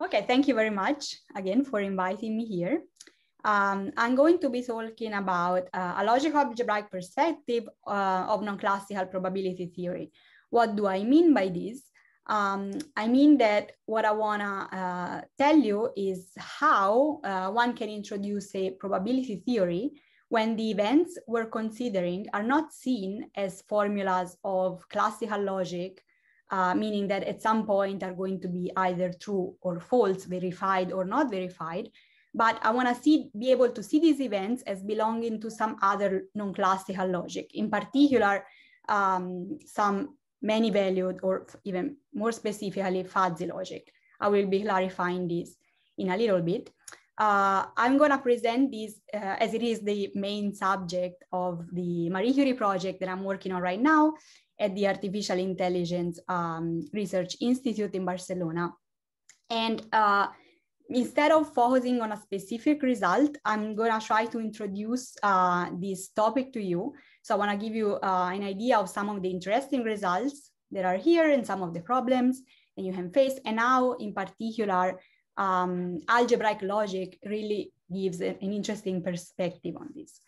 Okay, thank you very much again for inviting me here. I'm going to be talking about a logico-algebraic perspective of non-classical probability theory. What do I mean by this? I mean that what I want to tell you is how one can introduce a probability theory when the events we're considering are not seen as formulas of classical logic, meaning that at some point are going to be either true or false, verified or not verified. But I want to be able to see these events as belonging to some other non-classical logic, in particular, some many-valued or even more specifically fuzzy logic. I will be clarifying this in a little bit. I'm going to present this as it is the main subject of the Marie Curie project that I'm working on right now at the Artificial Intelligence Research Institute in Barcelona. And instead of focusing on a specific result, I'm going to try to introduce this topic to you. So I want to give you an idea of some of the interesting results that are here and some of the problems that you have faced. And now, in particular, algebraic logic really gives an interesting perspective on this.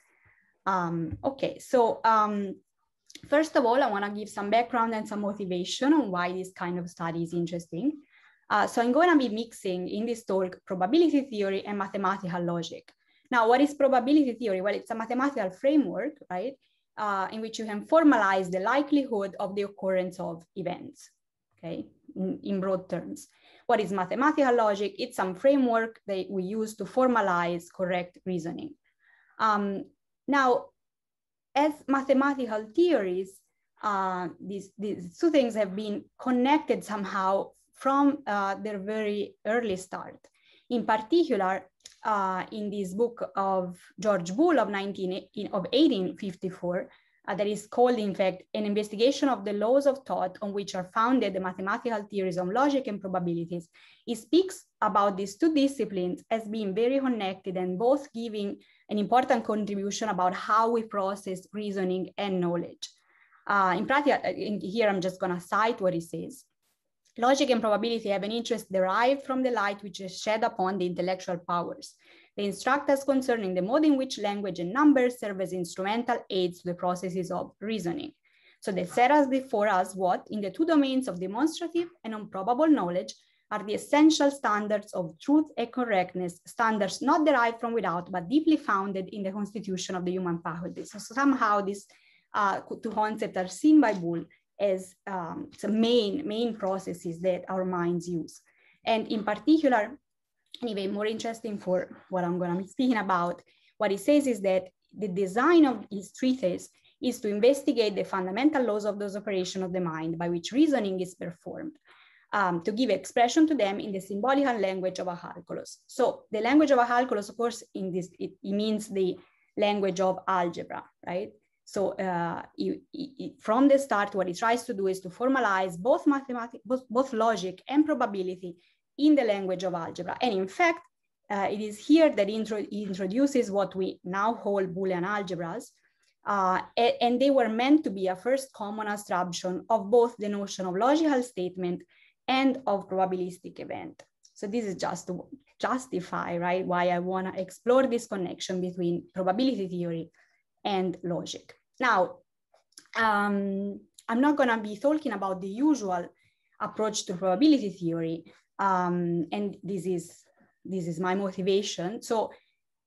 Okay, so first of all, I want to give some background and some motivation on why this kind of study is interesting. So I'm going to be mixing in this talk probability theory and mathematical logic. Now, what is probability theory? Well, it's a mathematical framework, right, in which you can formalize the likelihood of the occurrence of events, okay, in broad terms. What is mathematical logic? It's some framework that we use to formalize correct reasoning. Now, as mathematical theories, these two things have been connected somehow from their very early start. In particular, in this book of George Boole of 1854, that is called, in fact, An Investigation of the Laws of Thought on which are founded the mathematical theories of logic and probabilities, he speaks about these two disciplines as being very connected and both giving an important contribution about how we process reasoning and knowledge. In practice, here I'm just going to cite what he says. Logic and probability have an interest derived from the light which is shed upon the intellectual powers. They instruct us concerning the mode in which language and numbers serve as instrumental aids to the processes of reasoning. So they set us before us what, in the two domains of demonstrative and improbable knowledge, are the essential standards of truth and correctness, standards not derived from without, but deeply founded in the constitution of the human faculties. So somehow these two concepts are seen by Boole as some main processes that our minds use. And in particular, anyway, more interesting for what I'm going to be speaking about, what he says is that the design of his treatise is to investigate the fundamental laws of those operations of the mind by which reasoning is performed, to give expression to them in the symbolical language of a calculus. So the language of a calculus, of course, in this, it means the language of algebra, right? So from the start, what he tries to do is to formalize both both logic and probability in the language of algebra. And in fact, it is here that he introduces what we now call Boolean algebras. And they were meant to be a first common abstraction of both the notion of logical statement and of probabilistic event. So this is just to justify, right, why I want to explore this connection between probability theory and logic. Now, I'm not going to be talking about the usual approach to probability theory, and this is my motivation. So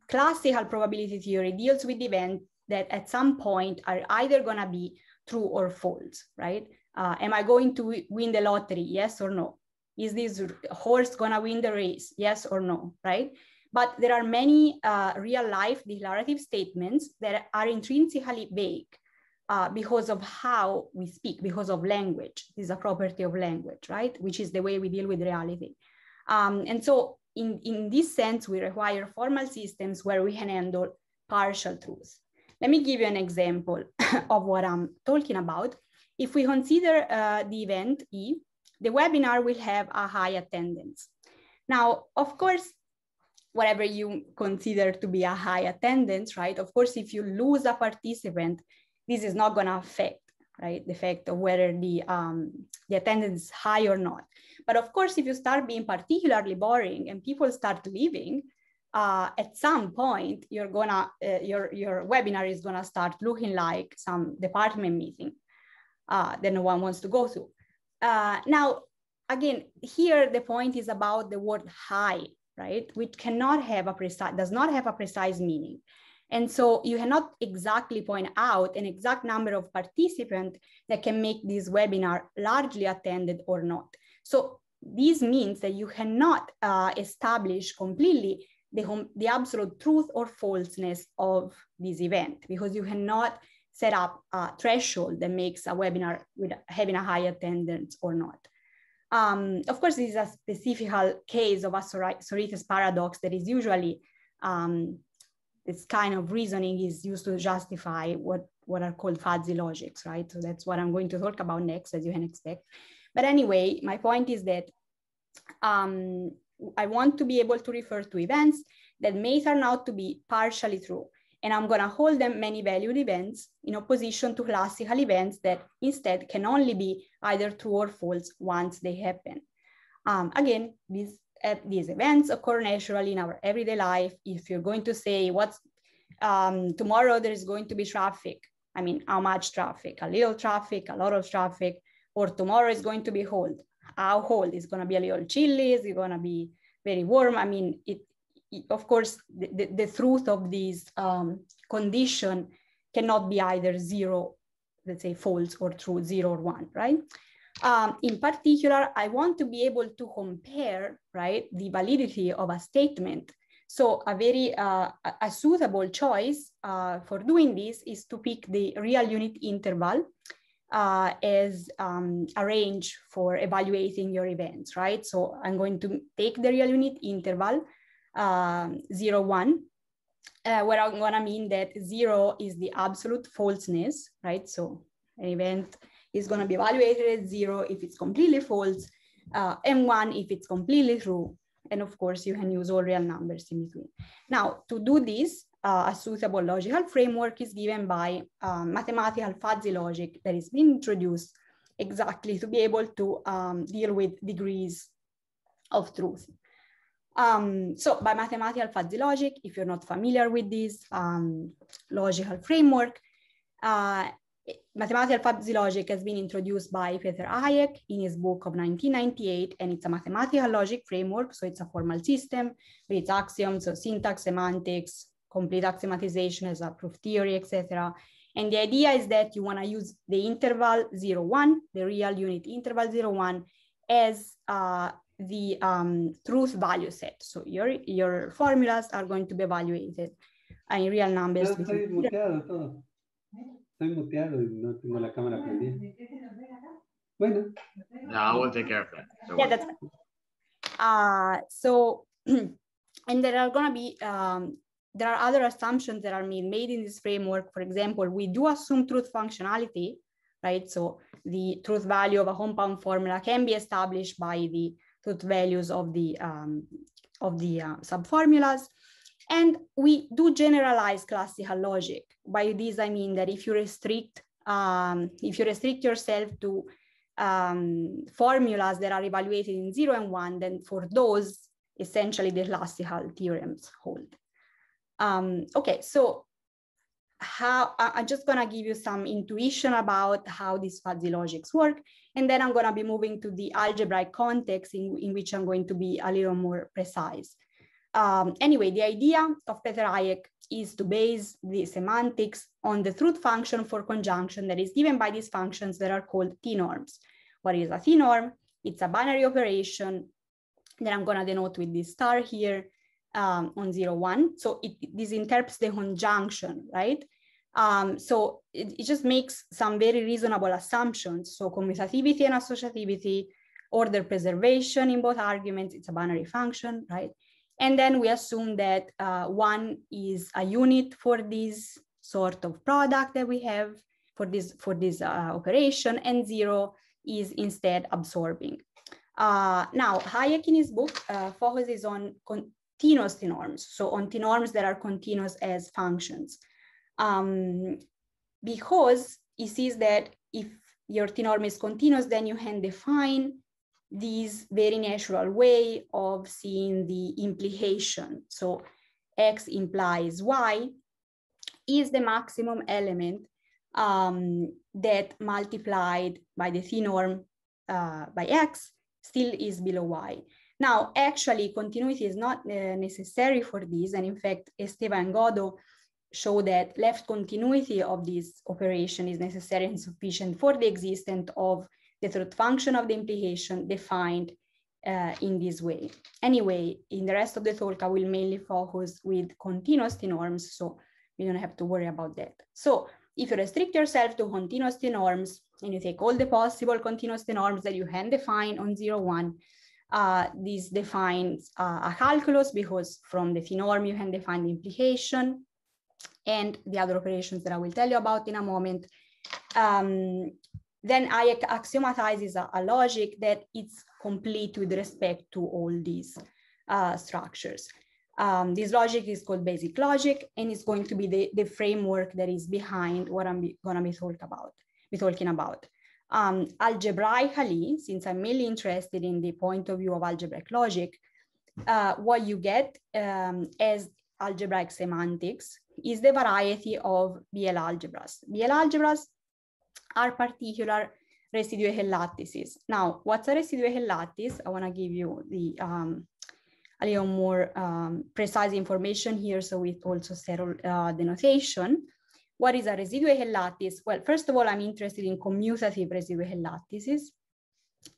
classical probability theory deals with events that at some point are either going to be true or false, right? Am I going to win the lottery? Yes or no? Is this horse going to win the race? Yes or no, right? But there are many real-life declarative statements that are intrinsically vague because of how we speak, because of language. This is a property of language, right? Which is the way we deal with reality. And so in this sense, we require formal systems where we can handle partial truths. Let me give you an example of what I'm talking about. If we consider the event E, the webinar will have a high attendance. Now, of course, whatever you consider to be a high attendance, right? Of course, if you lose a participant, this is not going to affect right? The effect of whether the attendance is high or not. But of course, if you start being particularly boring and people start leaving, at some point, you're gonna your webinar is gonna start looking like some department meeting that no one wants to go to. Now, again, here the point is about the word high, right? Which cannot have a does not have a precise meaning. And so you cannot exactly point out an exact number of participants that can make this webinar largely attended or not. So this means that you cannot establish completely the absolute truth or falseness of this event, because you cannot set up a threshold that makes a webinar with having a high attendance or not. Of course, this is a specific case of a Sorites paradox that is usually, this kind of reasoning is used to justify what are called fuzzy logics, right? So that's what I'm going to talk about next, as you can expect. But anyway, my point is that I want to be able to refer to events that may turn out to be partially true. And I'm going to hold them many valued events in opposition to classical events that instead can only be either true or false once they happen. Again, these events occur naturally in our everyday life. If you're going to say, tomorrow there is going to be traffic. I mean, how much traffic? A little traffic, a lot of traffic, or tomorrow is going to be cold. How cold? It's going to be a little chilly. It's going to be very warm. I mean, of course, the truth of this condition cannot be either zero, let's say false, or true, 0 or 1, right? In particular, I want to be able to compare, right, the validity of a statement. So a very a suitable choice for doing this is to pick the real unit interval as a range for evaluating your events, right? So I'm going to take the real unit interval 0, 1, where I'm gonna mean that 0 is the absolute falseness, right? So an event is gonna be evaluated at 0 if it's completely false, and 1 if it's completely true. And of course, you can use all real numbers in between. Now, to do this, a suitable logical framework is given by mathematical fuzzy logic that is being introduced exactly to be able to deal with degrees of truth. So by mathematical fuzzy logic, if you're not familiar with this logical framework, mathematical fuzzy logic has been introduced by Peter Hayek in his book of 1998, and it's a mathematical logic framework. So it's a formal system with its axioms, so syntax, semantics, complete axiomatization as a proof theory, etc. And the idea is that you want to use the interval 0, 1, the real unit interval 0, 1, as the truth value set. So your formulas are going to be evaluated in real numbers. Estoy muteado todo. Estoy muteado y no tengo la cámara prendida. Bueno. No, I will take care of that. Yeah, that's fine. So, and there are going to be, there are other assumptions that are made in this framework. For example, we do assume truth functionality, right? So the truth value of a compound formula can be established by the truth values of the subformulas. And we do generalize classical logic. By this, I mean that if you restrict yourself to formulas that are evaluated in 0 and 1, then for those, essentially the classical theorems hold. Okay, so I'm just gonna give you some intuition about how these fuzzy logics work, and then I'm gonna be moving to the algebraic context in which I'm going to be a little more precise. Anyway, the idea of Peter Hayek is to base the semantics on the truth function for conjunction that is given by these functions that are called T-norms. What is a T-norm? It's a binary operation that I'm going to denote with this star here on 0, 1. So this interprets the conjunction, right? So it just makes some very reasonable assumptions. So commutativity and associativity, order preservation in both arguments, it's a binary function, right? And then we assume that 1 is a unit for this sort of product that we have for this operation, and 0 is instead absorbing. Now, Hayek in his book focuses on continuous T-norms, so on T-norms that are continuous as functions, because he sees that if your t-norm is continuous, then you can define this very natural way of seeing the implication. So X implies Y is the maximum element that multiplied by the t-norm by X still is below Y. Now, actually, continuity is not necessary for this. And in fact, Esteban and Godot show that left continuity of this operation is necessary and sufficient for the existence of the truth function of the implication defined in this way. Anyway, in the rest of the talk, I will mainly focus with continuous t-norms, so we don't have to worry about that. So if you restrict yourself to continuous t-norms and you take all the possible continuous t-norms that you can define on 0, 1, this defines a calculus, because from the t-norm you can define the implication and the other operations that I will tell you about in a moment. Then I axiomatize a logic that it's complete with respect to all these structures. This logic is called basic logic, and it's going to be the framework that is behind what I'm going to be talking about. Algebraically, since I'm mainly interested in the point of view of algebraic logic, what you get as algebraic semantics is the variety of BL-algebras. BL-algebras are particular residuated lattices. Now, what's a residuated lattice? I want to give you the a little more precise information here, so we also settle the notation. What is a residuated lattice? Well, first of all, I'm interested in commutative residuated lattices,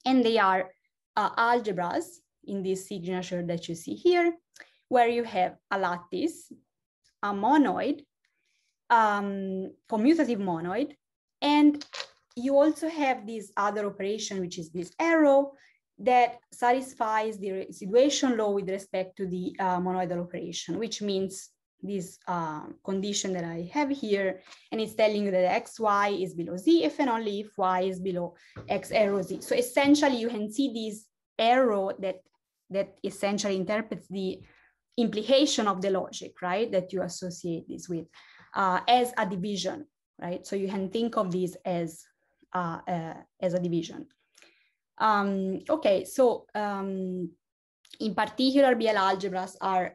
and they are algebras in this signature that you see here, where you have a lattice, a monoid, commutative monoid, and you also have this other operation, which is this arrow, that satisfies the residuation law with respect to the monoidal operation, which means this condition that I have here, and it's telling you that xy is below z if and only if y is below x arrow z. So essentially you can see this arrow that essentially interprets the implication of the logic, right, that you associate this with as a division, right? So you can think of this as a division. Okay, so in particular, BL-algebras are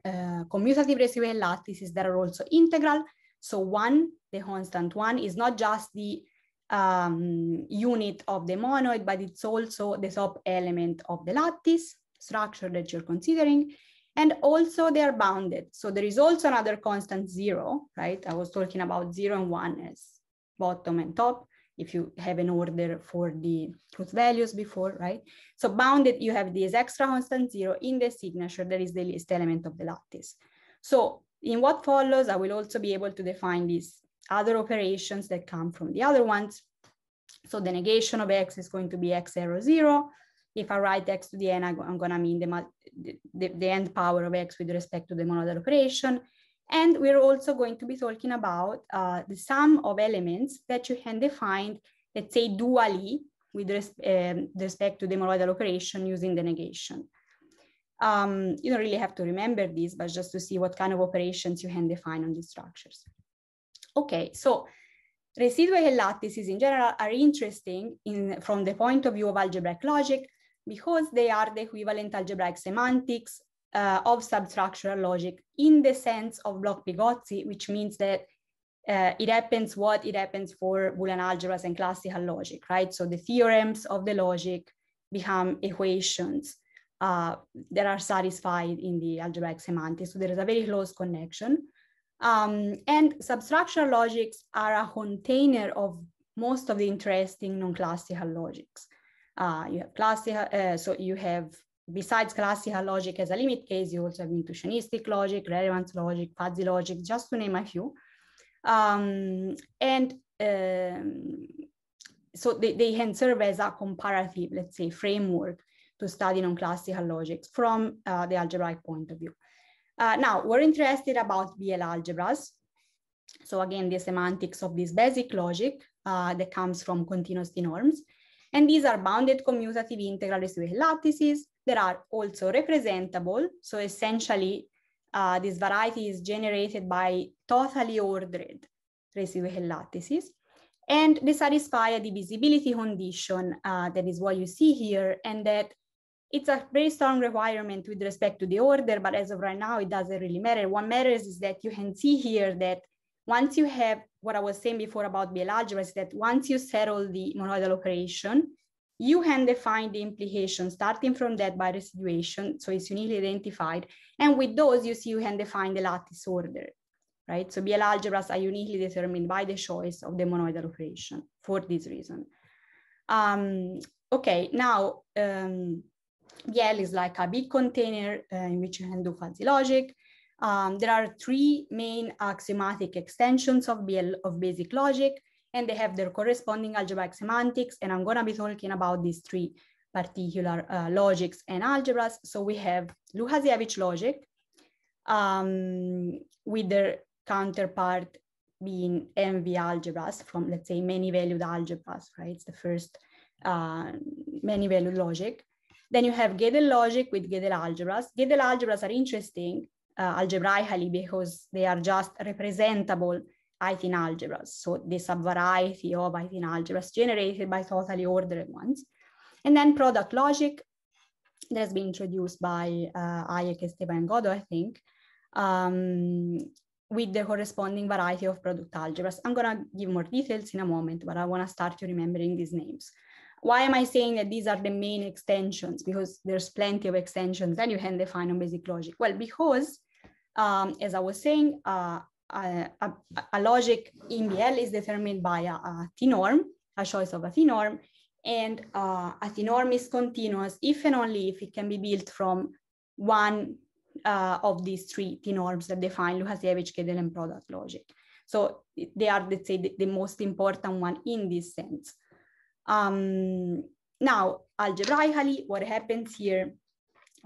commutative residual lattices that are also integral. So 1, the constant 1, is not just the unit of the monoid, but it's also the top element of the lattice structure that you're considering. And also they are bounded. So there is also another constant 0, right? I was talking about 0 and 1 as bottom and top, if you have an order for the truth values before, right? So bounded, you have this extra constant 0 in the signature that is the least element of the lattice. So in what follows, I will also be able to define these other operations that come from the other ones. So the negation of x is going to be x arrow 0. If I write x to the n, I'm going to mean the end power of x with respect to the monoidal operation. And we're also going to be talking about the sum of elements that you can define, let's say, dually with respect to the monoidal operation using the negation. You don't really have to remember this, but just to see what kind of operations you can define on these structures. Okay, so residual lattices in general are interesting from the point of view of algebraic logic, because they are the equivalent algebraic semantics of substructural logic in the sense of Bloch-Pigozzi, which means that it happens for Boolean algebras and classical logic, right? So the theorems of the logic become equations that are satisfied in the algebraic semantics. So there is a very close connection. And substructural logics are a container of most of the interesting non-classical logics. You have classical, so you have, besides classical logic as a limit case, you also have intuitionistic logic, relevance logic, fuzzy logic, just to name a few. So they can serve as a comparative, let's say, framework to study non-classical logics from the algebraic point of view. Now, we're interested about BL-algebras. So again, the semantics of this basic logic that comes from continuous t-norms. And these are bounded commutative integral residual lattices that are also representable. So essentially, this variety is generated by totally ordered residual lattices. And they satisfy a divisibility condition, that is what you see here, and that it's a very strong requirement with respect to the order, but as of right now, it doesn't really matter. What matters is that you can see here that once you have what I was saying before about BL algebra, is that once you settle the monoidal operation, you can define the implication starting from that by residuation, so it's uniquely identified. And with those, you see you can define the lattice order, right? So BL algebras are uniquely determined by the choice of the monoidal operation for this reason. Okay, now BL is like a big container in which you can do fuzzy logic. There are three main axiomatic extensions of BL, of basic logic, and they have their corresponding algebraic semantics. And I'm gonna be talking about these three particular logics and algebras. So we have Łukasiewicz logic, with their counterpart being MV-algebras from, let's say, many-valued algebras, right? It's the first many-valued logic. Then you have Gödel logic with Gödel algebras. Gödel algebras are interesting algebraically because they are just representable Heyting algebras. So the subvariety of Heyting algebras generated by totally ordered ones. And then product logic that has been introduced by Hayek, Esteban, and Godot, I think, with the corresponding variety of product algebras. I'm gonna give more details in a moment, but I wanna start you remembering these names. Why am I saying that these are the main extensions? Because there's plenty of extensions that you can define on basic logic. Well, because as I was saying, a logic in BL is determined by a T-norm, a choice of a T-norm, and a T-norm is continuous if and only if it can be built from one of these three T-norms that define Łukasiewicz, Gödel, and product logic. So they are, let's say, the most important one in this sense. Now, algebraically, what happens here,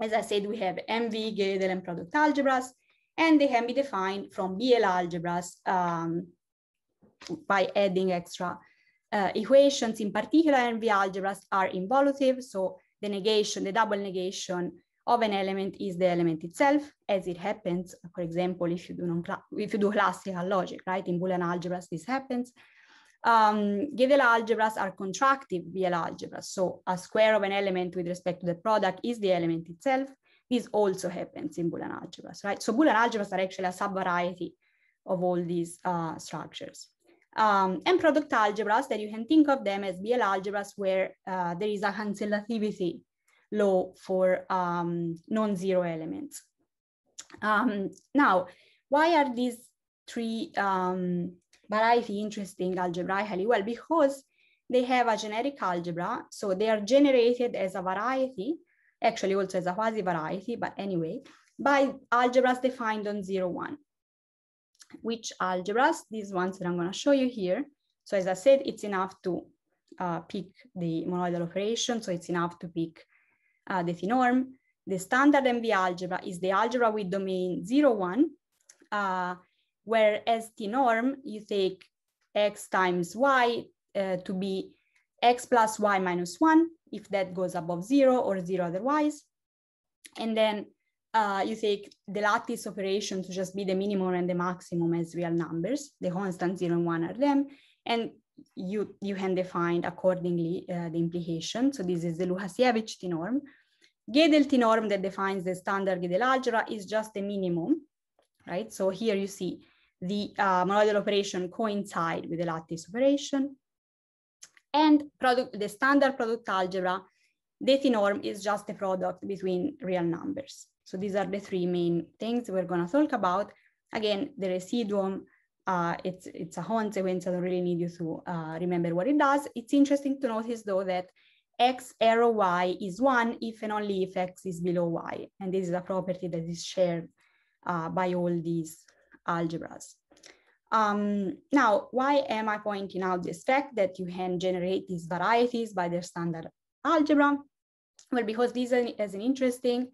as I said, we have MV, Gödel, and product algebras, and they can be defined from BL algebras by adding extra equations. In particular, MV algebras are involutive, so the negation, the double negation of an element is the element itself, as it happens, for example, if you do classical logic, right? In Boolean algebras, this happens. Gödel algebras are contractive BL algebras. So a square of an element with respect to the product is the element itself. This also happens in Boolean algebras, right? So Boolean algebras are actually a subvariety of all these structures. And product algebras, that you can think of them as BL algebras where there is a cancellativity law for non-zero elements. Now, why are these three variety interesting algebraically? Well, because they have a generic algebra, so they are generated as a variety, actually also as a quasi-variety, but anyway, by algebras defined on 0, 1. Which algebras? These ones that I'm going to show you here. So as I said, it's enough to pick the monoidal operation, so it's enough to pick the T-norm. The standard MV algebra is the algebra with domain 0, 1, whereas T-norm, you take x times y to be x plus y minus 1, if that goes above 0 or 0 otherwise. And then you take the lattice operation to just be the minimum and the maximum as real numbers. The constants 0 and 1 are them. And you can define accordingly the implication. So this is the Łukasiewicz T-norm. Gödel T-norm that defines the standard Gödel algebra is just the minimum, right? So here you see the monoidal operation coincide with the lattice operation. And the standard product algebra, the T-norm is just a product between real numbers. So these are the three main things we're going to talk about. Again, the residuum, it's a consequence. I don't really need you to remember what it does. It's interesting to notice, though, that x arrow y is 1 if and only if x is below y. And this is a property that is shared by all these algebras. Now, why am I pointing out this fact that you can generate these varieties by their standard algebra? Well, because this is an interesting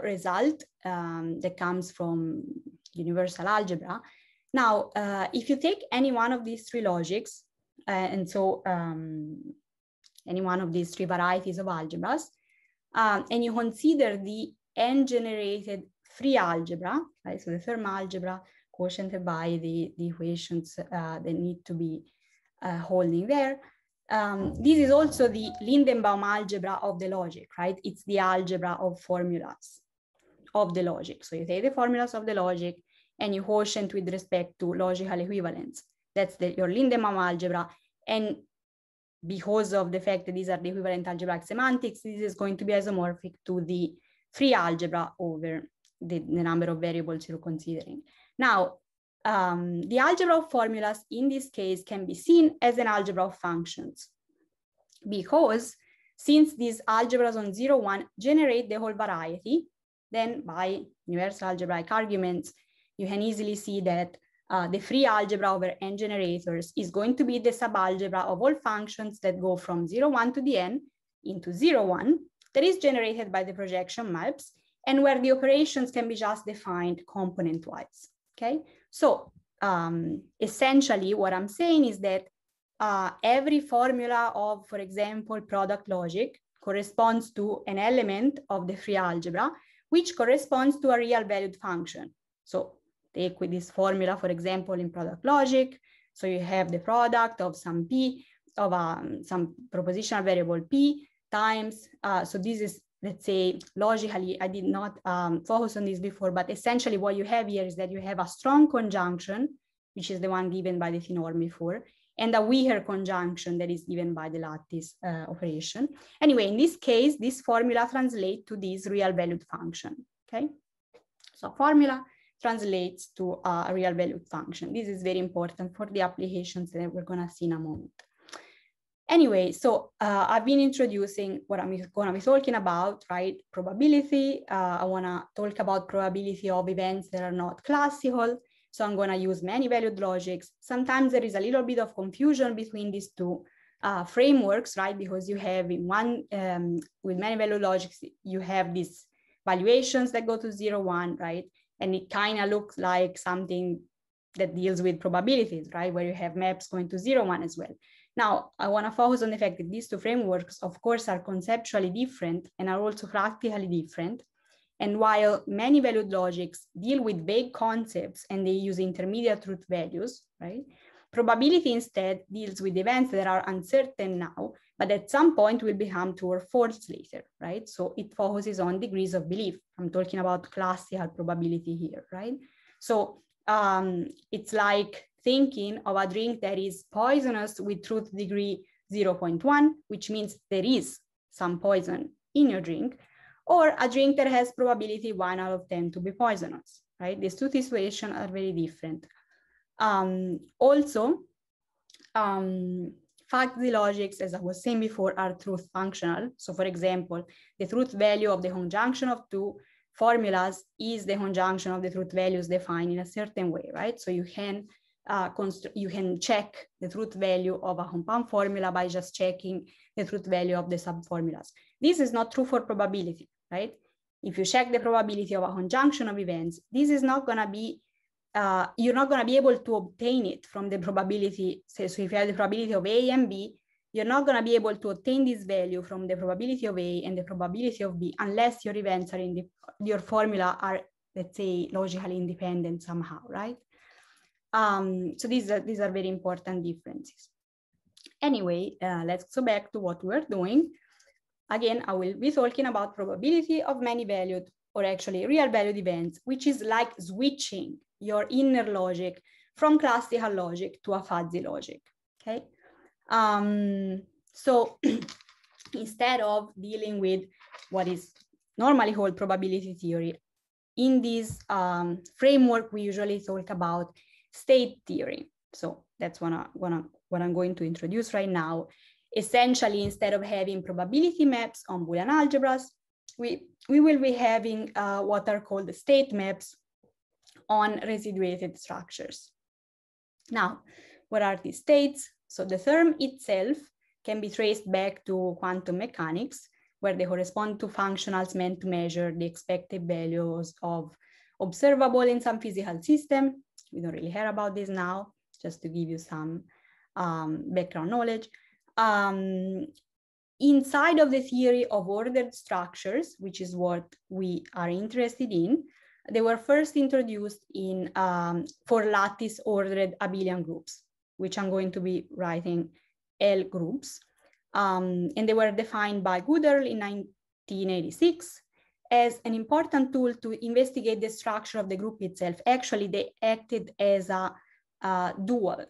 result that comes from universal algebra. Now, if you take any one of these three logics, and so any one of these three varieties of algebras, and you consider the n-generated free algebra, right? So the firm algebra quotiented by the equations that need to be holding there. This is also the Lindenbaum algebra of the logic, right? It's the algebra of formulas of the logic. So you take the formulas of the logic and you quotient with respect to logical equivalence. That's your Lindenbaum algebra. And because of the fact that these are the equivalent algebraic semantics, this is going to be isomorphic to the free algebra over the number of variables you're considering. Now, the algebra of formulas in this case can be seen as an algebra of functions, because since these algebras on 0, 1 generate the whole variety, then by universal algebraic arguments, you can easily see that the free algebra over n generators is going to be the subalgebra of all functions that go from 0, 1 to the n into 0, 1 that is generated by the projection maps, and where the operations can be just defined component-wise, okay? So essentially what I'm saying is that every formula of, for example, product logic corresponds to an element of the free algebra, which corresponds to a real valued function. So take with this formula, for example, in product logic. So you have the product of some p, of some propositional variable p times, so this is, let's say, logically, I did not focus on this before, but essentially what you have here is that you have a strong conjunction, which is the one given by the theorem before, and a weaker conjunction that is given by the lattice operation. Anyway, in this case, this formula translates to this real valued function, okay? So formula translates to a real valued function. This is very important for the applications that we're gonna see in a moment. Anyway, so I've been introducing what I'm gonna be talking about, right? Probability. I wanna talk about probability of events that are not classical. So I'm gonna use many valued logics. Sometimes there is a little bit of confusion between these two frameworks, right? Because you have in one, with many valued logics, you have these valuations that go to 0, 1, right? And it kind of looks like something that deals with probabilities, right? Where you have maps going to 0, 1 as well. Now, I want to focus on the fact that these two frameworks, of course, are conceptually different and are also practically different. And while many valued logics deal with vague concepts and they use intermediate truth values, right? Probability instead deals with events that are uncertain now, but at some point will become true or false later, right? So it focuses on degrees of belief. I'm talking about classical probability here, right? So it's like thinking of a drink that is poisonous with truth degree 0.1, which means there is some poison in your drink, or a drink that has probability 1 out of 10 to be poisonous, right? These two situations are very different. Also, fuzzy logics, as I was saying before, are truth functional. So for example, the truth value of the conjunction of two formulas is the conjunction of the truth values defined in a certain way, right? So you can check the truth value of a compound formula by just checking the truth value of the subformulas. This is not true for probability, right? If you check the probability of a conjunction of events, this is not going to be, you're not going to be able to obtain it from the probability. So if you have the probability of A and B, you're not going to be able to obtain this value from the probability of A and the probability of B unless your events are in your formula are, let's say, logically independent somehow, right? So these are very important differences. Anyway, let's go back to what we're doing. Again, I will be talking about probability of many valued, or actually real valued events, which is like switching your inner logic from classical logic to a fuzzy logic, okay? So instead of dealing with what is normally called probability theory, in this framework, we usually talk about state theory. So that's what I'm going to introduce right now. Essentially, instead of having probability maps on Boolean algebras, we will be having what are called the state maps on residuated structures. Now, what are these states? So the term itself can be traced back to quantum mechanics, where they correspond to functionals meant to measure the expected values of observable in some physical system. We don't really care about this now, just to give you some background knowledge. Inside of the theory of ordered structures, which is what we are interested in, they were first introduced in for lattice ordered abelian groups. which I'm going to be writing L groups. And they were defined by Goodall in 1986 as an important tool to investigate the structure of the group itself. Actually, they acted as a dual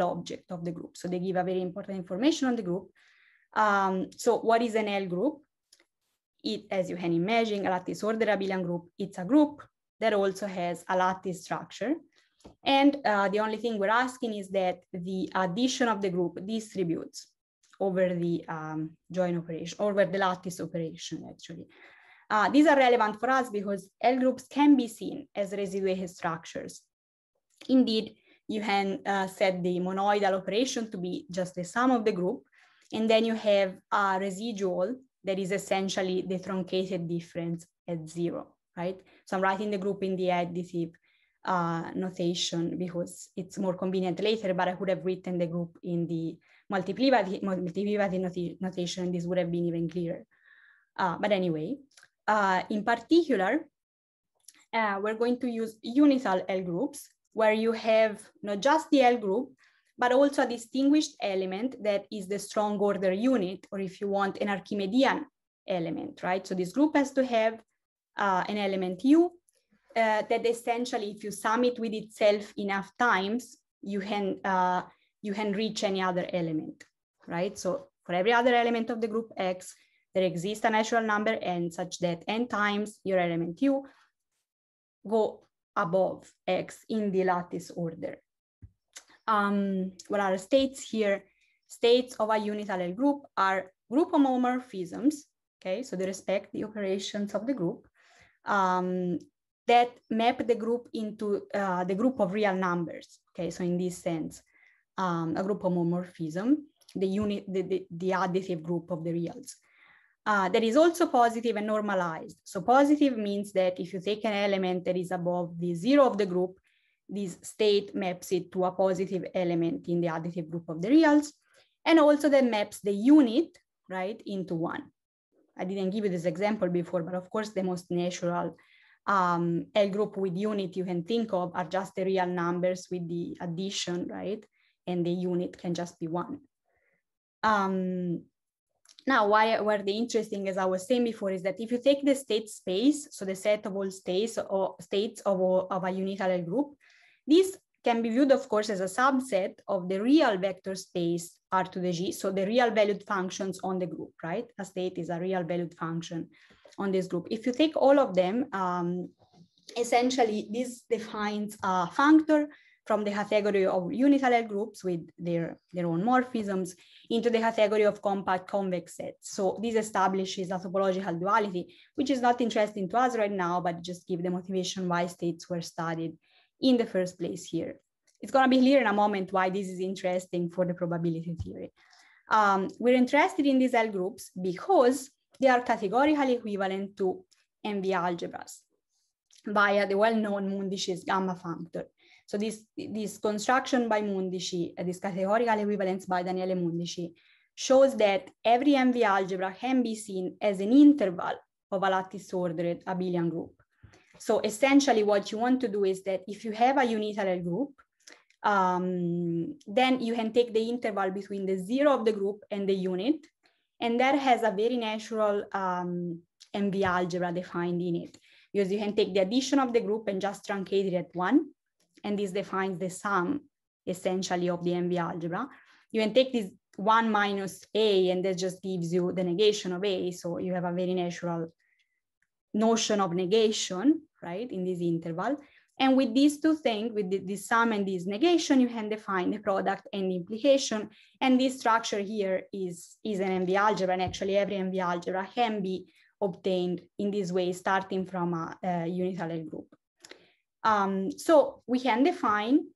object of the group. So they give a very important information on the group. So what is an L group? It, as you can imagine, a lattice ordered abelian group, it's a group that also has a lattice structure. And the only thing we're asking is that the addition of the group distributes over the join operation, over the lattice operation, actually. These are relevant for us because L groups can be seen as residuated structures. Indeed, you can set the monoidal operation to be just the sum of the group, and then you have a residual that is essentially the truncated difference at 0, right? So I'm writing the group in the additive notation because it's more convenient later, but I could have written the group in the multiplicative notation, and this would have been even clearer. But anyway, in particular, we're going to use unital L groups, where you have not just the L group, but also a distinguished element that is the strong order unit, or if you want, an Archimedean element, right? So this group has to have an element U that essentially, if you sum it with itself enough times, you can reach any other element, right? So for every other element of the group X, there exists a natural number n such that n times your element U go above X in the lattice order. What are states here? States of a unital L group are group homomorphisms, okay? So they respect the operations of the group that map the group into the group of real numbers, okay? So in this sense, a group homomorphism, the additive group of the reals. That is also positive and normalized. So positive means that if you take an element that is above the 0 of the group, this state maps it to a positive element in the additive group of the reals, and also that maps the unit, right, into 1. I didn't give you this example before, but of course the most natural L group with unit you can think of are just the real numbers with the addition, right? And the unit can just be 1. Now, where the interesting, as I was saying before, is that if you take the state space, so the set of all states of a unital L group, this can be viewed, of course, as a subset of the real vector space R to the G, so the real valued functions on the group, right? A state is a real valued function on this group. If you take all of them, essentially this defines a functor from the category of unital L groups with their own morphisms into the category of compact convex sets. So this establishes a topological duality, which is not interesting to us right now, but just give the motivation why states were studied in the first place here. It's going to be clear in a moment why this is interesting for the probability theory. We're interested in these L groups because they are categorically equivalent to MV-algebras via the well-known Mundischi's gamma functor. So this construction by Mundischi, this categorical equivalence by Daniele Mundischi, shows that every MV-algebra can be seen as an interval of a lattice-ordered abelian group. So essentially what you want to do is that if you have a unital L group, then you can take the interval between the 0 of the group and the unit, and that has a very natural MV-algebra defined in it, because you can take the addition of the group and just truncate it at 1, and this defines the sum, essentially, of the MV-algebra. You can take this 1 minus A, and that just gives you the negation of A, so you have a very natural notion of negation, right, in this interval. And with these two things, with this sum and this negation, you can define the product and the implication. And this structure here is an MV-algebra, and actually every MV-algebra can be obtained in this way, starting from a unital L group. So we can define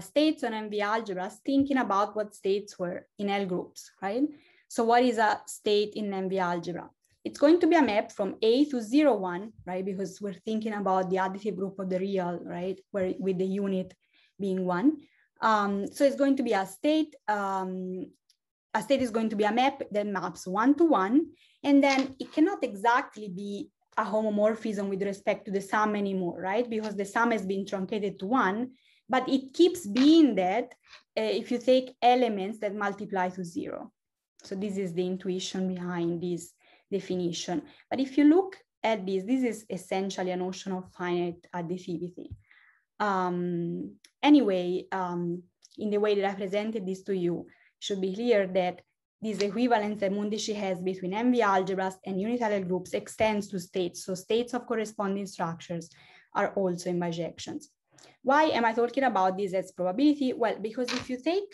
states on MV-algebras thinking about what states were in L groups, right? So what is a state in MV-algebra? It's going to be a map from A to 0, 1, right? Because we're thinking about the additive group of the real, right? Where with the unit being 1. So it's going to be a state is going to be a map that maps 1 to 1. And then it cannot exactly be a homomorphism with respect to the sum anymore, right? Because the sum has been truncated to 1. but it keeps being that if you take elements that multiply to 0. So this is the intuition behind this definition. But if you look at this is essentially a notion of finite additivity. Anyway, in the way that I presented this to you, it should be clear that this equivalence that Mundici has between MV-algebras and unicellular groups extends to states. So states of corresponding structures are also in bijections. Why am I talking about this as probability? Well, because if you take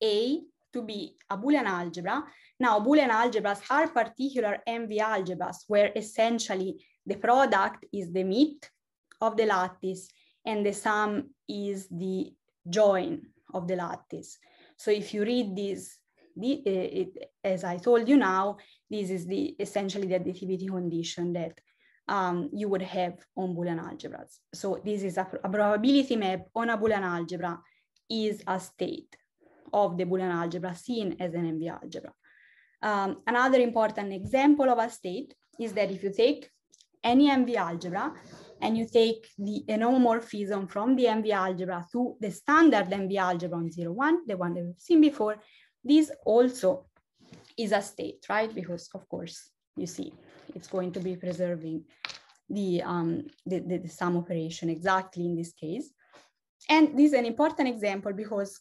A to be a Boolean algebra, now Boolean algebras are particular MV-algebras, where essentially the product is the mid of the lattice and the sum is the join of the lattice. So if you read this, as I told you now, this is essentially the additivity condition that you would have on Boolean algebras. So this is a probability map on a Boolean algebra is a state of the Boolean algebra seen as an MV algebra. Another important example of a state is that if you take any MV algebra and you take the homomorphism from the MV algebra to the standard MV algebra on 0, 1, the one that we've seen before, this also is a state, right? Because of course, you see, it's going to be preserving the sum operation exactly in this case. And this is an important example because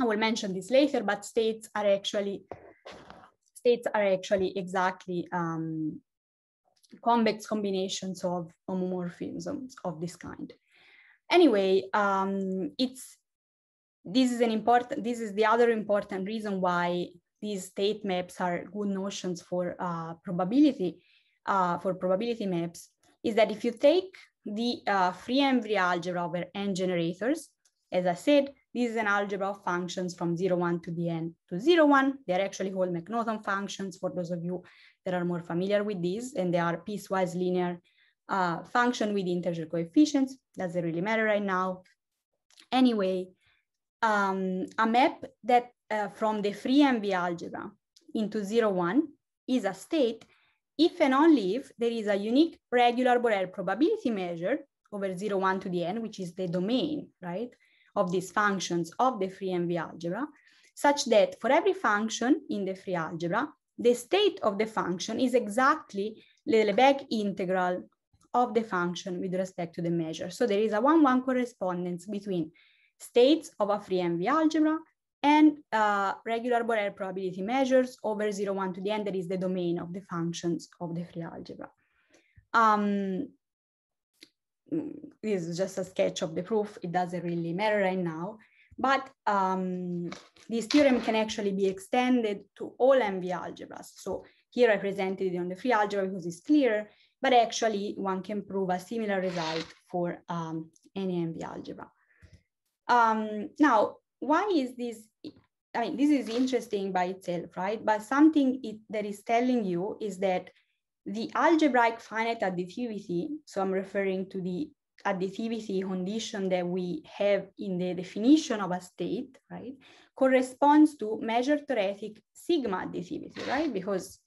I will mention this later, but states are actually exactly convex combinations of homomorphisms of this kind. Anyway, this is the other important reason why these state maps are good notions for probability maps, is that if you take the free MV algebra over n generators, as I said, this is an algebra of functions from 0, 1 to the n to 0, 1. They're actually called McNaughton functions for those of you that are more familiar with these, and they are piecewise linear function with integer coefficients. Doesn't really matter right now. Anyway, a map that from the free MV algebra into 0, 1 is a state if and only if there is a unique regular Borel probability measure over 0, 1 to the n, which is the domain, right, of these functions of the free MV algebra, such that for every function in the free algebra, the state of the function is exactly the Lebesgue integral of the function with respect to the measure. So there is a 1-1 correspondence between states of a free MV algebra and regular Borel probability measures over 0, 1 to the n, that is the domain of the functions of the free algebra. This is just a sketch of the proof. It doesn't really matter right now, but this theorem can actually be extended to all MV algebras. So here I presented it on the free algebra because it's clear, but actually one can prove a similar result for any MV algebra. Now, why is this? I mean, this is interesting by itself, right? But something that is telling you is that the algebraic finite additivity, so I'm referring to the additivity condition that we have in the definition of a state, right, corresponds to measure theoretic sigma additivity, right? Because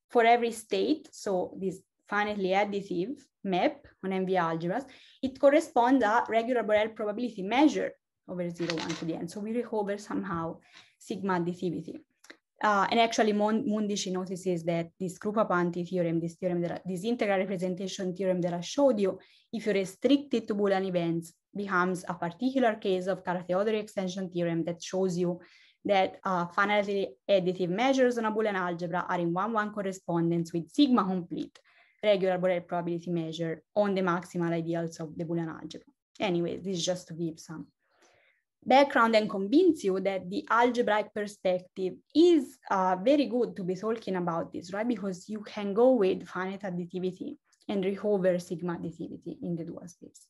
for every state, so this finitely additive map on MV algebras, it corresponds a regular Borel probability measure over 0, 1 to the n. So we recover somehow sigma additivity. And actually, Mundici notices that this Krupa-Panti theorem, this integral representation theorem that I showed you, if you restrict it to Boolean events, becomes a particular case of Cartesian extension theorem that shows you that finitely additive measures on a Boolean algebra are in 1-1 correspondence with sigma complete regular Borel probability measure on the maximal ideals of the Boolean algebra. Anyway, this is just to give some background and convince you that the algebraic perspective is very good to be talking about this, right? Because you can go with finite additivity and recover sigma additivity in the dual space.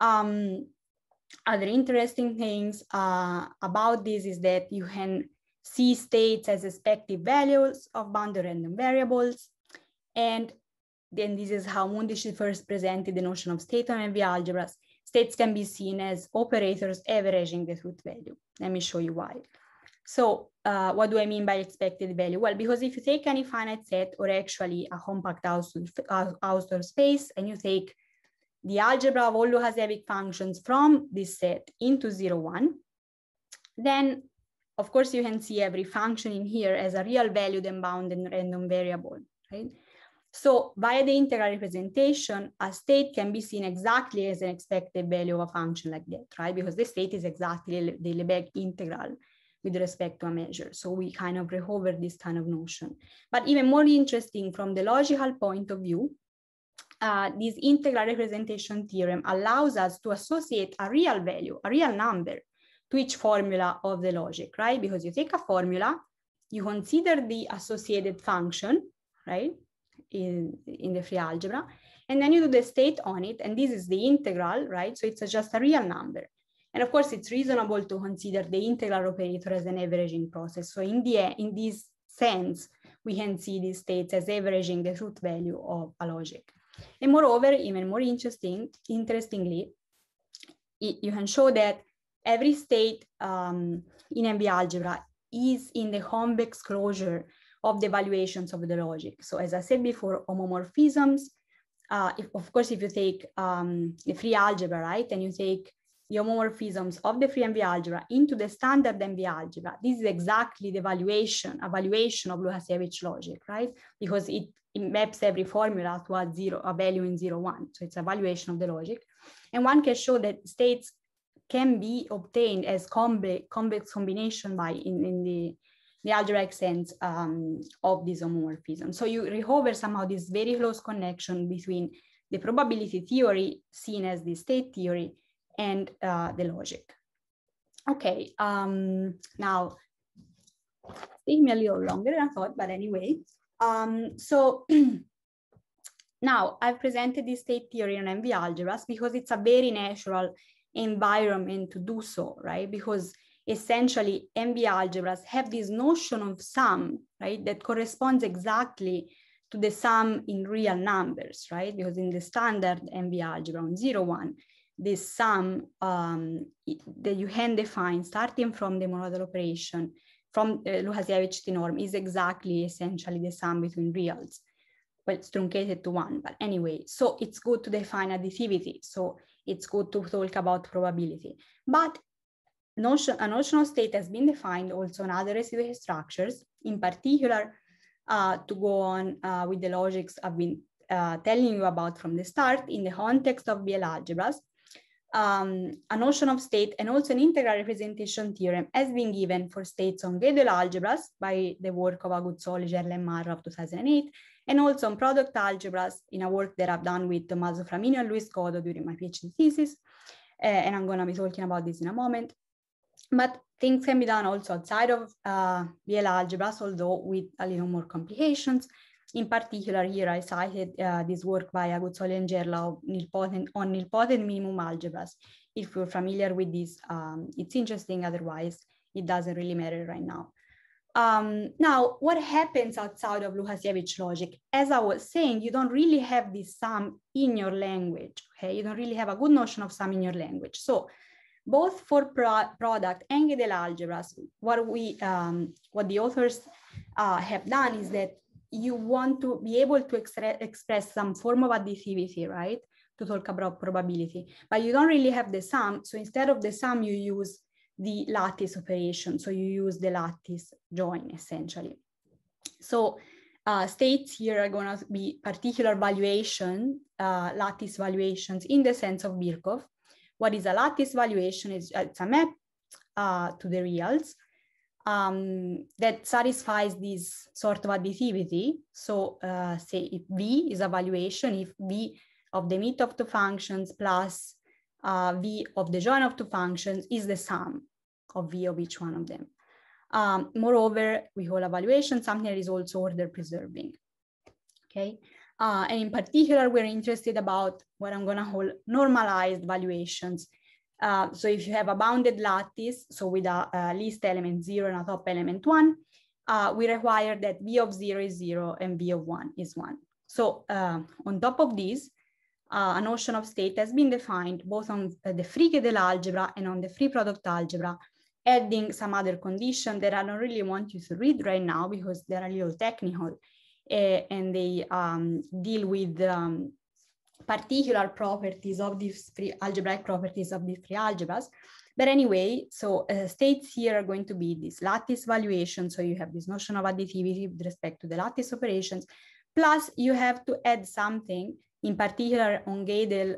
Other interesting things about this is that you can see states as expected values of bounded random variables. And then this is how Mundici first presented the notion of state on MV algebras. States can be seen as operators averaging the truth value. Let me show you why. So what do I mean by expected value? Well, because if you take any finite set or actually a compact Hausdorff space and you take the algebra of all Łukasiewicz functions from this set into 0, 1, then of course you can see every function in here as a real valued and bounded random variable, right? So via the integral representation, a state can be seen exactly as an expected value of a function like that, right? Because the state is exactly the Lebesgue integral with respect to a measure. So we kind of recover this kind of notion. But even more interesting from the logical point of view, this integral representation theorem allows us to associate a real value, a real number, to each formula of the logic, right? Because you take a formula, you consider the associated function, right? In the free algebra, and then you do the state on it, and this is the integral, right? So it's just a real number. And of course, it's reasonable to consider the integral operator as an averaging process. So in this sense, we can see these states as averaging the truth value of a logic. And moreover, even more interestingly, you can show that every state in MV-algebra is in the convex closure of the valuations of the logic. So as I said before, homomorphisms, if you take the free algebra, right, and you take the homomorphisms of the free MV-algebra into the standard MV-algebra, this is exactly the valuation of Łukasiewicz logic, right? Because it maps every formula to a value in 0, 1. So it's a valuation of the logic. And one can show that states can be obtained as convex combination in the algebraic sense of this homomorphism. So you recover somehow this very close connection between the probability theory seen as the state theory and the logic. Okay, now it's taking me a little longer than I thought, but anyway. So now I've presented this state theory on MV-algebras because it's a very natural environment to do so, right? Because essentially MV-algebras have this notion of sum, right, that corresponds exactly to the sum in real numbers, right? Because in the standard MV-algebra on 0, 1, this sum that you can define starting from the monadal operation from Łukasiewicz norm is exactly essentially the sum between reals. Well, it's truncated to 1, but anyway, so it's good to define additivity. So it's good to talk about probability. But a notional state has been defined also in other residuated structures, in particular, to go on with the logics I've been telling you about from the start in the context of MV-algebras. A notion of state and also an integral representation theorem has been given for states on gradual algebras by the work of Aguzzoli, Gerla, and Marra of 2008, and also on product algebras in a work that I've done with Tommaso Flaminio and Luis Codo during my PhD thesis. And I'm going to be talking about this in a moment. But things can be done also outside of MV-algebras, although with a little more complications. In particular, here I cited this work by Aguzzoli and Gerla on nilpotent minimum algebras. If you're familiar with this, it's interesting. Otherwise, it doesn't really matter right now. Now, what happens outside of Łukasiewicz logic? As I was saying, you don't really have this sum in your language. Okay, you don't really have a good notion of sum in your language. So, both for product and gradual algebras, what the authors have done is that you want to be able to express some form of additivity, right? To talk about probability, but you don't really have the sum. So instead of the sum, you use the lattice operation. So you use the lattice join essentially. So states here are going to be particular valuation, lattice valuations in the sense of Birkhoff. What is a lattice valuation? It's a map to the reals that satisfies this sort of additivity. So say if V is a valuation, if V of the meet of two functions plus V of the join of two functions is the sum of V of each one of them. Moreover, we call a valuation something that is also order preserving. Okay. And in particular, we're interested about what I'm going to call normalized valuations. So if you have a bounded lattice, so with a least element 0 and a top element 1, we require that V of 0 is 0 and V of 1 is 1. So on top of this, a notion of state has been defined both on the free gradual algebra and on the free product algebra, adding some other condition that I don't really want you to read right now because they're a little technical and they deal with particular properties of these free algebraic properties of these free algebras. But anyway, so states here are going to be this lattice valuation. So you have this notion of additivity with respect to the lattice operations. Plus you have to add something in particular on Gödel.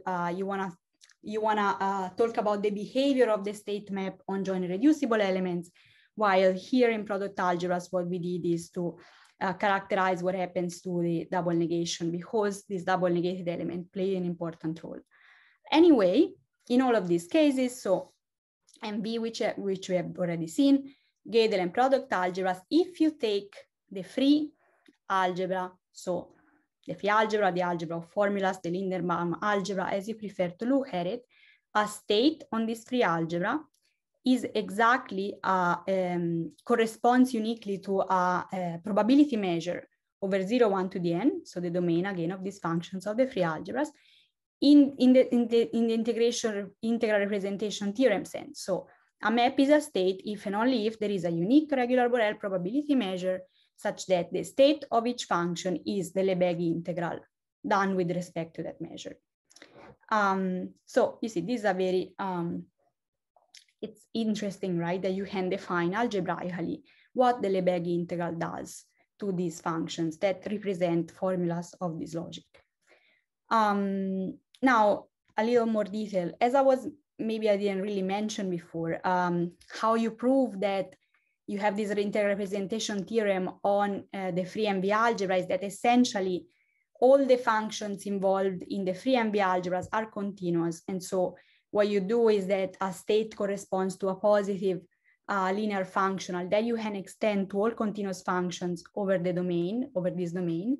You wanna talk about the behavior of the state map on joint reducible elements, while here in product algebras, what we did is to characterize what happens to the double negation, because this double negated element play an important role. Anyway, in all of these cases, so MV, which we have already seen, Gödel and product algebras, if you take the free algebra, so the free algebra, the algebra of formulas, the Linderbaum algebra, as you prefer to look at it, a state on this free algebra is exactly, corresponds uniquely to a probability measure over 0, 1 to the n, so the domain again of these functions of the free algebras, in the integral representation theorem sense. So a map is a state if and only if there is a unique regular Borel probability measure such that the state of each function is the Lebesgue integral done with respect to that measure. So you see, this is a very, it's interesting, right, that you can define algebraically what the Lebesgue integral does to these functions that represent formulas of this logic. Now, a little more detail, as maybe I didn't really mention before, how you prove that you have this integral representation theorem on the free MV algebra is that essentially all the functions involved in the free MV algebras are continuous. And so what you do is that a state corresponds to a positive linear functional that you can extend to all continuous functions over the domain, over this domain.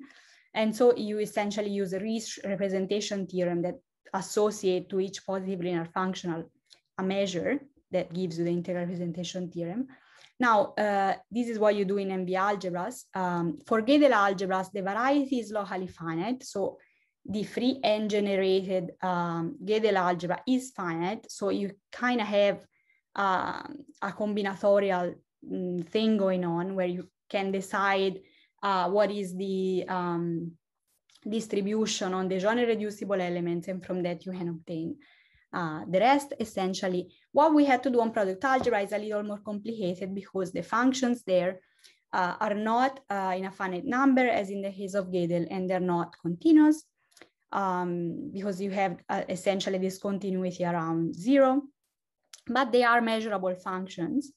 And so you essentially use a Riesz representation theorem that associate to each positive linear functional a measure that gives you the integral representation theorem. Now, this is what you do in MV algebras. For Gödel algebras, the variety is locally finite. So the free and generated Gödel algebra is finite. So you kind of have a combinatorial thing going on where you can decide what is the distribution on the joint reducible elements, and from that you can obtain the rest. Essentially, what we had to do on product algebra is a little more complicated because the functions there are not in a finite number as in the case of Gödel, and they're not continuous because you have essentially this continuity around 0, but they are measurable functions.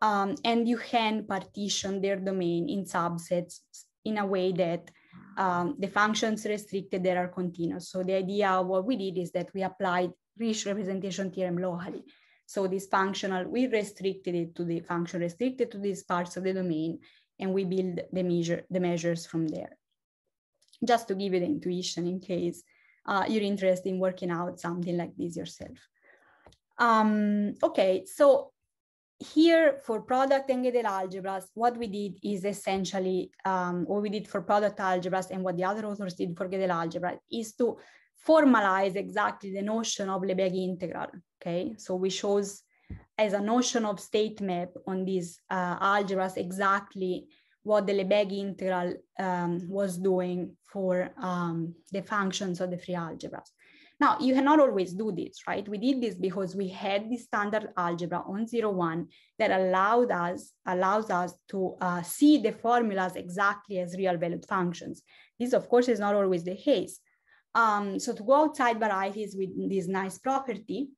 And you can partition their domain in subsets in a way that the functions restricted there are continuous. So the idea of what we did is that we applied Riesz representation theorem locally. So this functional, we restricted it to the function restricted to these parts of the domain, and we build the measures from there. Just to give you the intuition in case you're interested in working out something like this yourself. Okay, so here for product and Gödel algebras, what we did is essentially, what we did for product algebras and what the other authors did for Gödel algebra is to formalize exactly the notion of Lebesgue integral, okay? So we chose as a notion of state map on these algebras exactly what the Lebesgue integral was doing for the functions of the free algebras. Now, you cannot always do this, right? We did this because we had the standard algebra on 0,1 that allows us to see the formulas exactly as real valued functions. This, of course, is not always the case. So to go outside varieties with this nice property,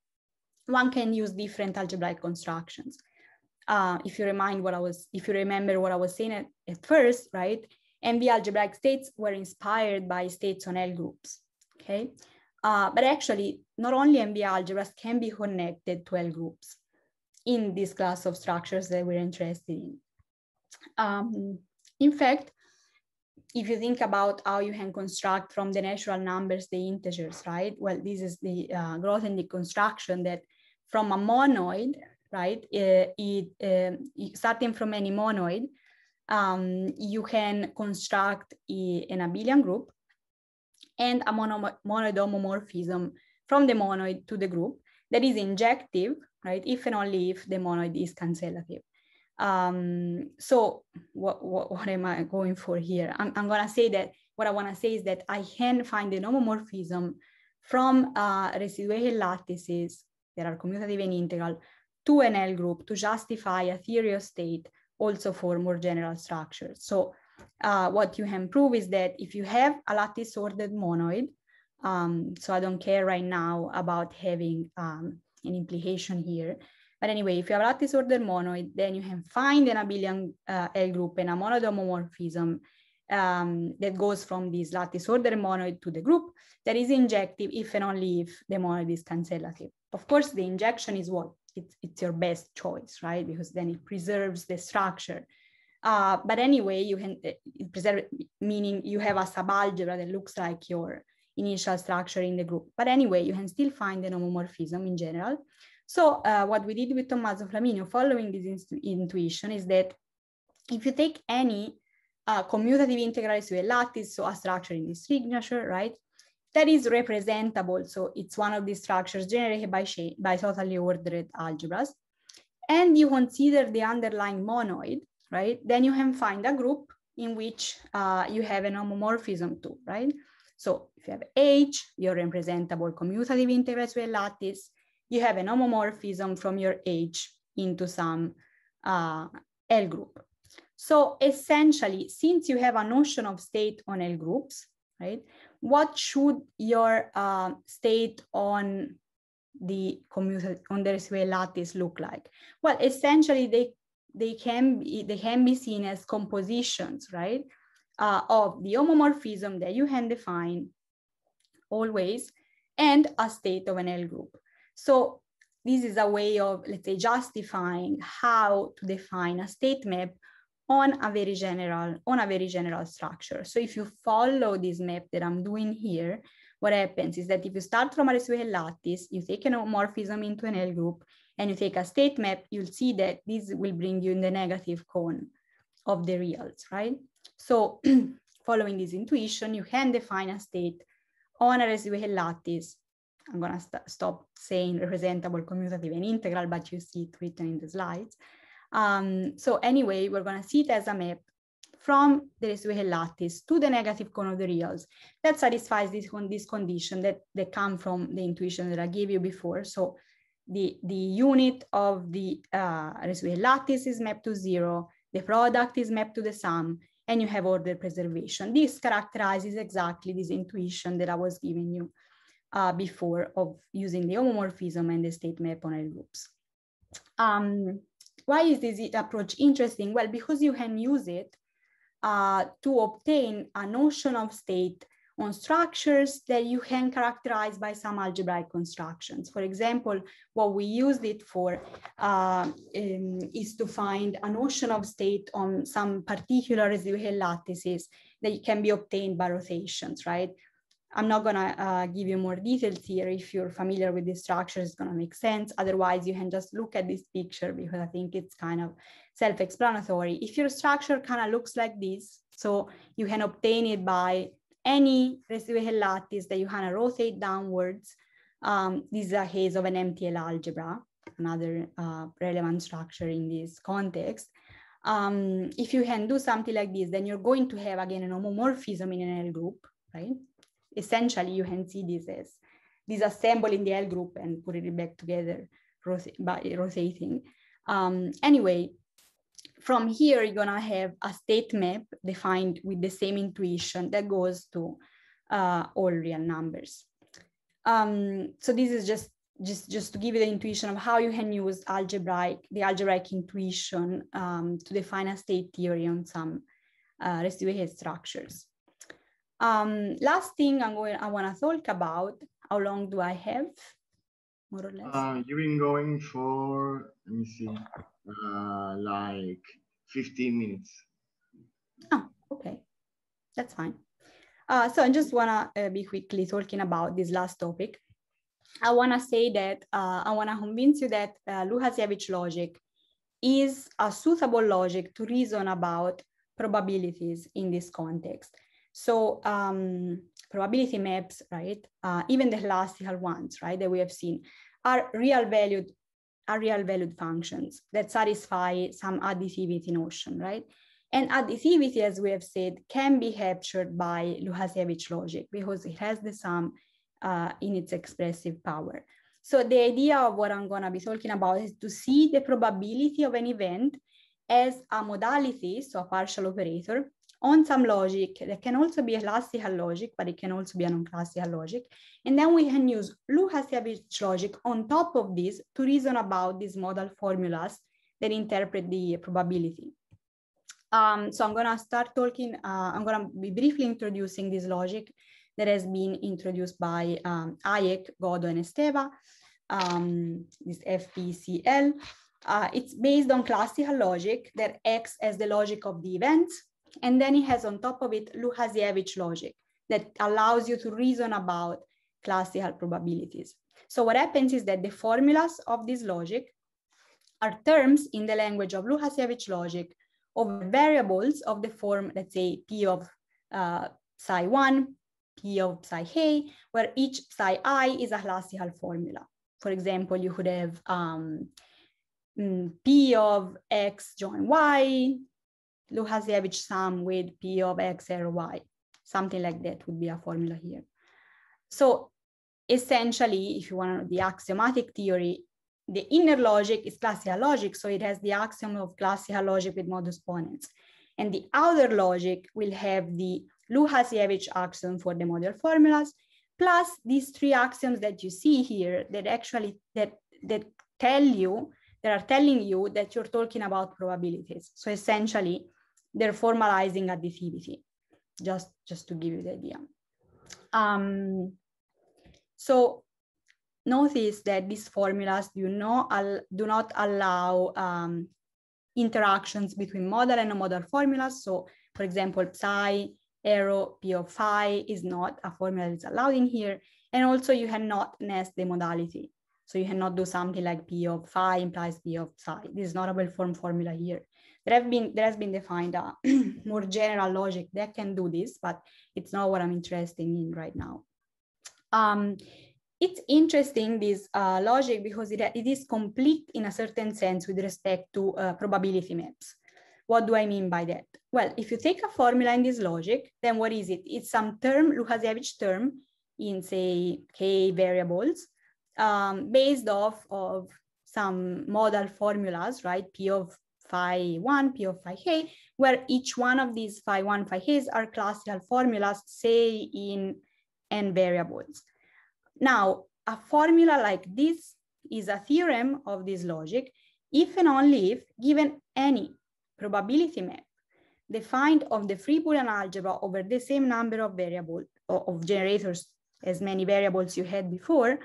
one can use different algebraic constructions. If you remember what I was saying at first, right? MV algebraic states were inspired by states on L groups, okay? But actually, not only MV algebras can be connected to L groups in this class of structures that we're interested in. In fact, if you think about how you can construct from the natural numbers the integers, right? Well, this is the Grothendieck construction that from a monoid, right? Starting from any monoid, you can construct an abelian group and a monoid homomorphism from the monoid to the group that is injective, right? If and only if the monoid is cancellative. So what am I going for here? I'm going to say that what I want to say is that I can find the homomorphism from residuated lattices that are commutative and integral to an L group to justify a theory of state also for more general structures. So what you can prove is that if you have a lattice ordered monoid, so I don't care right now about having an implication here, but anyway, if you have a lattice ordered monoid, then you can find an abelian L group and a monoid homomorphism that goes from this lattice ordered monoid to the group that is injective if and only if the monoid is cancellative. Of course, the injection is what? It's your best choice, right? Because then it preserves the structure. But anyway, you can preserve, meaning you have a subalgebra that looks like your initial structure in the group. But anyway, you can still find an homomorphism in general. So what we did with Tommaso Flaminio following this intuition is that if you take any commutative integral to a lattice, so a structure in this signature, right? That is representable. So it's one of these structures generated by totally ordered algebras. And you consider the underlying monoid, right? Then you can find a group in which you have an homomorphism too, right? So if you have H, your representable commutative integral to a lattice, you have an homomorphism from your H into some L group. So essentially, since you have a notion of state on L groups, right? What should your state on the residual lattice look like? Well, essentially, they can be seen as compositions, right? Of the homomorphism that you can define always, and a state of an L group. So this is a way of, let's say, justifying how to define a state map on a very general structure. So if you follow this map that I'm doing here, what happens is that if you start from a residual lattice, you take an homomorphism into an L group, and you take a state map, you'll see that this will bring you in the negative cone of the reals, right? So following this intuition, you can define a state on a residual lattice. I'm gonna stop saying representable, commutative, and integral, but you see it written in the slides. So anyway, we're gonna see it as a map from the residual lattice to the negative cone of the reals that satisfies this condition that come from the intuition that I gave you before. So the unit of the residual lattice is mapped to 0, the product is mapped to the sum, and you have order preservation. This characterizes exactly this intuition that I was giving you before of using the homomorphism and the state map on L groups. Why is this approach interesting? Well, because you can use it to obtain a notion of state on structures that you can characterize by some algebraic constructions. For example, what we used it for is to find a notion of state on some particular residual lattices that can be obtained by rotations, right? I'm not gonna give you more details here. If you're familiar with this structure, it's gonna make sense. Otherwise, you can just look at this picture because I think it's kind of self-explanatory. If your structure kind of looks like this, so you can obtain it by any residual lattice that you kind of rotate downwards. This is a case of an MTL algebra, another relevant structure in this context. If you can do something like this, then you're going to have, again, an homomorphism in an L group, right? Essentially, you can see this as disassemble in the L group and put it back together by rotating. Anyway, from here, you're gonna have a state map defined with the same intuition that goes to all real numbers. So this is just to give you the intuition of how you can use the algebraic intuition to define a state theory on some residual structures. Last thing I want to talk about, how long do I have, more or less? You've been going for, let me see, like 15 minutes. Oh, okay, that's fine. So I just want to be quickly talking about this last topic. I want to say that I want to convince you that Łukasiewicz logic is a suitable logic to reason about probabilities in this context. So probability maps, right? Even the classical ones, right, that we have seen are real valued functions that satisfy some additivity notion, right? And additivity, as we have said, can be captured by Łukasiewicz logic because it has the sum in its expressive power. So the idea of what I'm going to be talking about is to see the probability of an event as a modality, so a partial operator, on some logic that can also be a classical logic, but it can also be a non-classical logic. And then we can use Łukasiewicz logic on top of this to reason about these modal formulas that interpret the probability. So I'm going to start talking, I'm going to be briefly introducing this logic that has been introduced by Hayek, Godot, and Esteva, this FPCL. It's based on classical logic that acts as the logic of the events. And then it has on top of it Łukasiewicz logic that allows you to reason about classical probabilities. So what happens is that the formulas of this logic are terms in the language of Łukasiewicz logic over variables of the form, let's say, P of psi 1, P of psi k, where each psi I is a classical formula. For example, you could have P of x join y, Łukasiewicz sum with P of x arrow y. Something like that would be a formula here. So essentially, if you want the axiomatic theory, the inner logic is classical logic, so it has the axiom of classical logic with modus ponens. And the outer logic will have the Łukasiewicz axiom for the model formulas, plus these three axioms that you see here that actually that are telling you that you're talking about probabilities. So essentially, they're formalizing additivity, just to give you the idea. So notice that these formulas do not allow interactions between modal and non-modal formulas. So for example, psi arrow P of phi is not a formula that's allowed in here. And also you cannot nest the modality. So you cannot do something like P of phi implies P of psi. This is not a well-formed formula here. There has been defined a more general logic that can do this, but it's not what I'm interested in right now. It's interesting, this logic, because it is complete in a certain sense with respect to probability maps. What do I mean by that? Well, if you take a formula in this logic, then what is it? It's some term, Łukasiewicz term in, say, k variables, based off of some modal formulas, right? P of phi 1, P of phi k, where each one of these phi 1, phi k's are classical formulas, say, in n variables. Now, a formula like this is a theorem of this logic if and only if given any probability map defined of the free Boolean algebra over the same number of variables of generators as many variables you had before,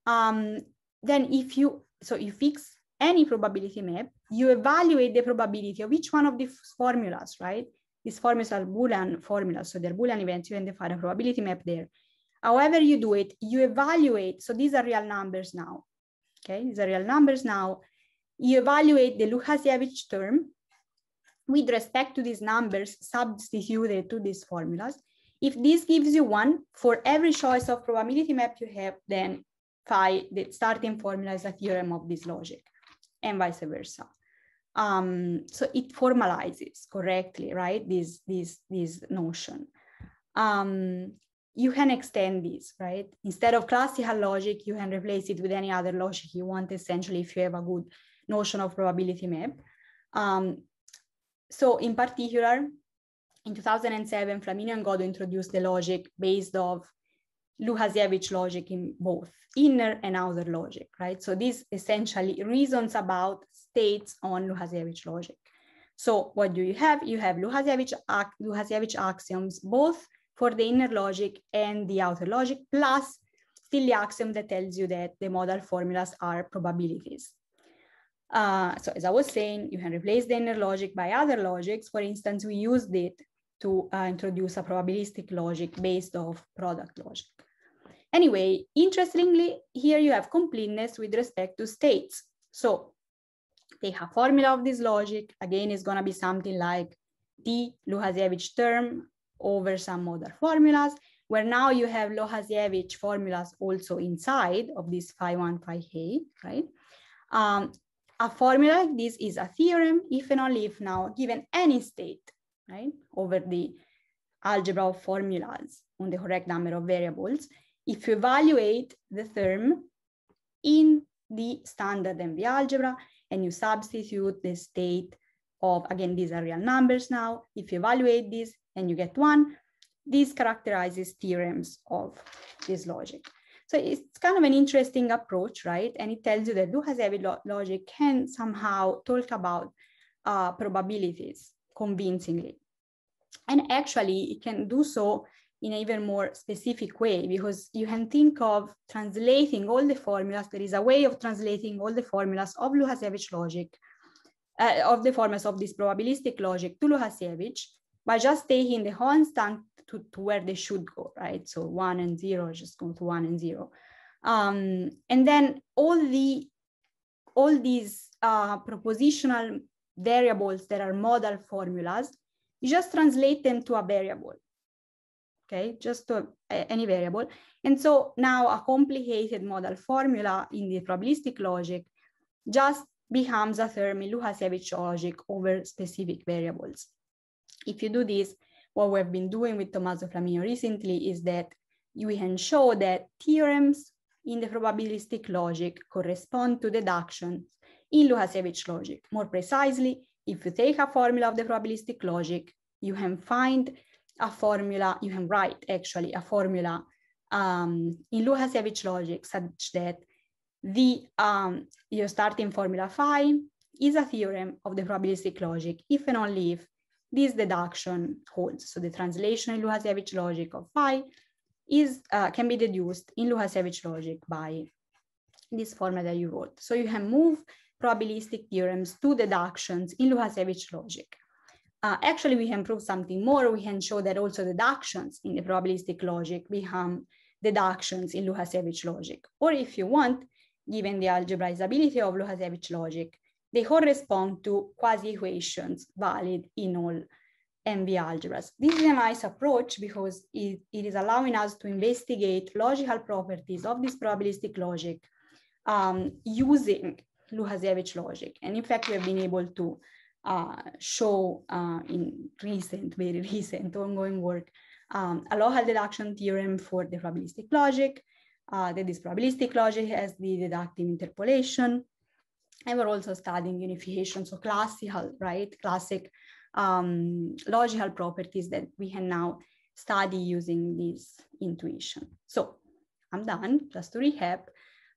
then if you fix any probability map, you evaluate the probability of each one of these formulas, right? These formulas are Boolean formulas, so they're Boolean events, you can define a probability map there. However you do it, you evaluate, so these are real numbers now, okay? These are real numbers now. You evaluate the Łukasiewicz term with respect to these numbers substituted to these formulas. If this gives you 1 for every choice of probability map you have, then phi, the starting formula, is a theorem of this logic, and vice versa. So it formalizes correctly, right? This notion. You can extend this, right? Instead of classical logic, you can replace it with any other logic you want, essentially, if you have a good notion of probability map. So in particular, in 2007, Flaminio and Godot introduced the logic based off Łukasiewicz logic in both inner and outer logic, right? So this essentially reasons about states on Łukasiewicz logic. So what do you have? You have Łukasiewicz axioms, both for the inner logic and the outer logic, plus still the axiom that tells you that the modal formulas are probabilities. So as I was saying, you can replace the inner logic by other logics. For instance, we used it to introduce a probabilistic logic based off product logic. Anyway, interestingly, here you have completeness with respect to states. So take a formula of this logic. Again, it's going to be something like the Łukasiewicz term over some modal formulas, where now you have Łukasiewicz formulas also inside of this phi 1, phi k, right? a formula like this is a theorem if and only if now given any state, right, over the algebra of formulas on the correct number of variables, if you evaluate the term in the standard MV algebra and you substitute the state of, again, these are real numbers now, if you evaluate this and you get 1, this characterizes theorems of this logic. So it's kind of an interesting approach, right? And it tells you that Łukasiewicz logic can somehow talk about probabilities convincingly. And actually, it can do so in an even more specific way, because you can think of translating all the formulas. There is a way of translating all the formulas of Łukasiewicz logic, of the formulas of this probabilistic logic to Łukasiewicz, by just taking the constant to where they should go, right? So 1 and 0 just go to 1 and 0. And then all these propositional variables that are modal formulas, you just translate them to a variable, okay? Just to any variable. And so now a complicated modal formula in the probabilistic logic just becomes a term in Łukasiewicz logic over specific variables. If you do this, what we've been doing with Tommaso Flaminio recently is that we can show that theorems in the probabilistic logic correspond to deductions in Łukasiewicz logic. More precisely, if you take a formula of the probabilistic logic, you can find a formula, you can write actually a formula in Łukasiewicz logic such that the your starting formula phi is a theorem of the probabilistic logic if and only if this deduction holds. So the translation in Łukasiewicz logic of phi is can be deduced in Łukasiewicz logic by this formula that you wrote. So you can move probabilistic theorems to deductions in Łukasiewicz logic. Actually, we can prove something more. We can show that also deductions in the probabilistic logic become deductions in Łukasiewicz logic. Or if you want, given the algebraizability of Łukasiewicz logic, they correspond to quasi-equations valid in all MV-algebras. This is a nice approach because it is allowing us to investigate logical properties of this probabilistic logic using Łukasiewicz logic. And in fact, we have been able to show in very recent ongoing work, a local deduction theorem for the probabilistic logic, that this probabilistic logic has the deductive interpolation. And we're also studying unification, so classical, right? Classic logical properties that we can now study using this intuition. So I'm done. Just to recap,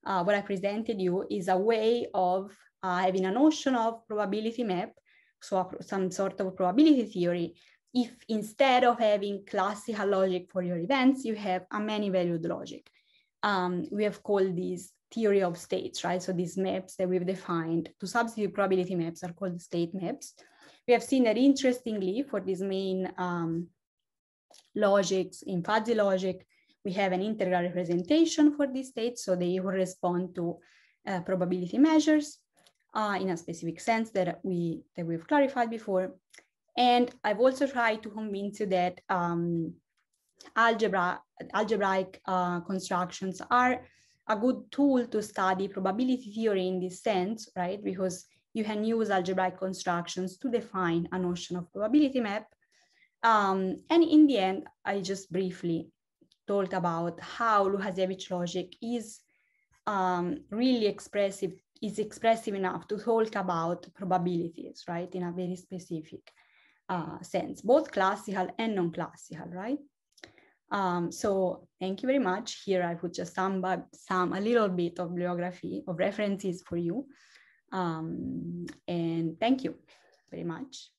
what I presented you is a way of having a notion of probability map, so some sort of probability theory, if instead of having classical logic for your events, you have a many-valued logic. We have called these theory of states, right? So these maps that we've defined to substitute probability maps are called state maps. We have seen that interestingly for these main logics in fuzzy logic, we have an integral representation for these states. So they correspond to probability measures in a specific sense that we've clarified before. And I've also tried to convince you that algebraic constructions are a good tool to study probability theory in this sense, right? Because you can use algebraic constructions to define a notion of probability map. And in the end, I just briefly talked about how Łukasiewicz logic is really expressive enough to talk about probabilities, right? In a very specific sense, both classical and non-classical, right? So thank you very much. Here I put just a little bit of bibliography of references for you. And thank you very much.